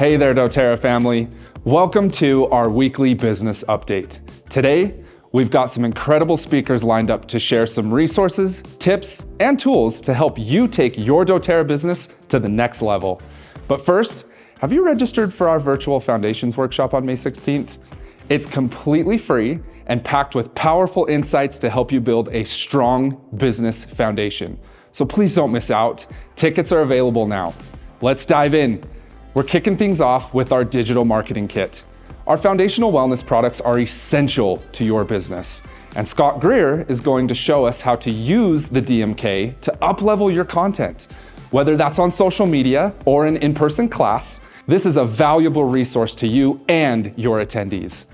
Hey there, doTERRA family. Welcome to our weekly business update. Today, we've got some incredible speakers lined up to share some resources, tips, and tools to help you take your doTERRA business to the next level. But first, have you registered for our virtual foundations workshop on May 16th? It's completely free and packed with powerful insights to help you build a strong business foundation. So please don't miss out. Tickets are available now. Let's dive in. We're kicking things off with our digital marketing kit. Our foundational wellness products are essential to your business. And Scott Greer is going to show us how to use the DMK to up-level your content. Whether that's on social media or an in-person class, this is a valuable resource to you and your attendees.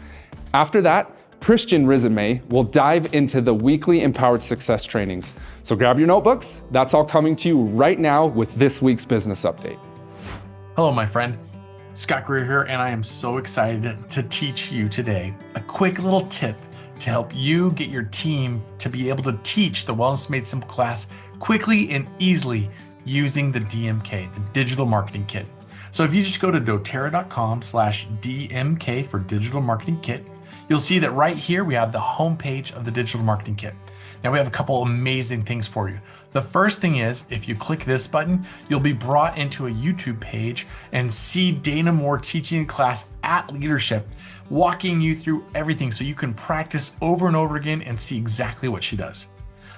After that, Risenmay will dive into the weekly Empowered Success trainings. So grab your notebooks. That's all coming to you right now with this week's business update. Hello, my friend. Scott Greer here, and I am so excited to teach you today a quick little tip to help you get your team to be able to teach the Wellness Made Simple class quickly and easily using the DMK, the Digital Marketing Kit. So if you just go to doTERRA.com/DMK for Digital Marketing Kit, you'll see that right here we have the homepage of the Digital Marketing Kit. Now we have a couple amazing things for you. The first thing is, if you click this button, you'll be brought into a YouTube page and see Dana Moore teaching a class at Leadership, walking you through everything so you can practice over and over again and see exactly what she does.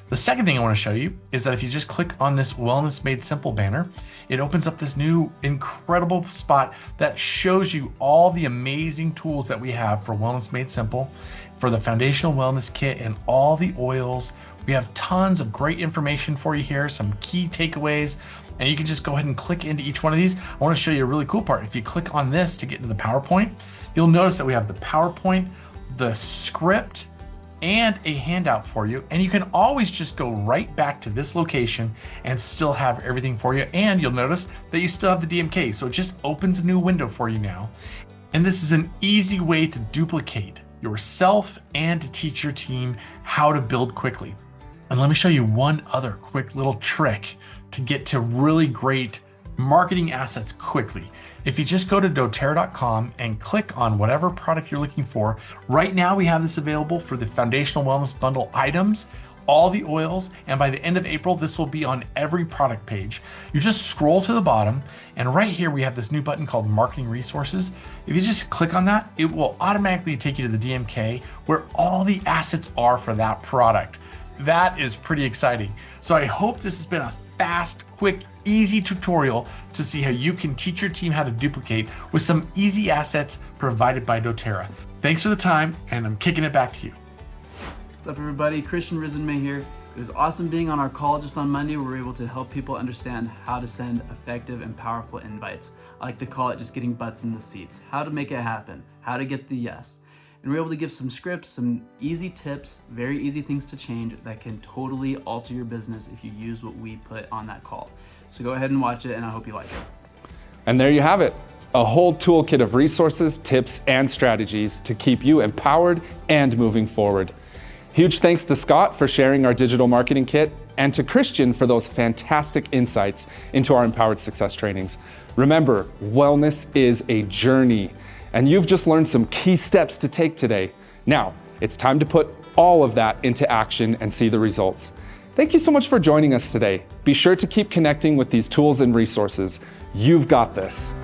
The second thing I want to show you is that if you just click on this Wellness Made Simple banner, it opens up this new incredible spot that shows you all the amazing tools that we have for Wellness Made Simple, for the Foundational Wellness Kit and all the oils. We have tons of great information for you here, some key takeaways, and you can just go ahead and click into each one of these. I want to show you a really cool part. If you click on this to get into the PowerPoint, you'll notice that we have the PowerPoint, the script, and a handout for you. And you can always just go right back to this location and still have everything for you. And you'll notice that you still have the DMK. So it just opens a new window for you now. And this is an easy way to duplicate yourself and to teach your team how to build quickly. And let me show you one other quick little trick to get to really great marketing assets quickly. If you just go to doTERRA.com and click on whatever product you're looking for, right now we have this available for the Foundational Wellness Bundle items, all the oils, and by the end of April, this will be on every product page. You just scroll to the bottom, and right here we have this new button called Marketing Resources. If you just click on that, it will automatically take you to the DMK where all the assets are for that product. That is pretty exciting. So I hope this has been a fast, quick, easy tutorial to see how you can teach your team how to duplicate with some easy assets provided by doTERRA. Thanks for the time, and I'm kicking it back to you. What's up, everybody? Risenmay here. It was awesome being on our call just on Monday where we were able to help people understand how to send effective and powerful invites. I like to call it just getting butts in the seats, how to make it happen, how to get the yes. And we're able to give some scripts, some easy tips, very easy things to change that can totally alter your business if you use what we put on that call. So go ahead and watch it, and I hope you like it. And there you have it, a whole toolkit of resources, tips, and strategies to keep you empowered and moving forward. Huge thanks to Scott for sharing our digital marketing kit, and to Christian for those fantastic insights into our Empowered Success trainings. Remember, wellness is a journey, and you've just learned some key steps to take today. Now, it's time to put all of that into action and see the results. Thank you so much for joining us today. Be sure to keep connecting with these tools and resources. You've got this.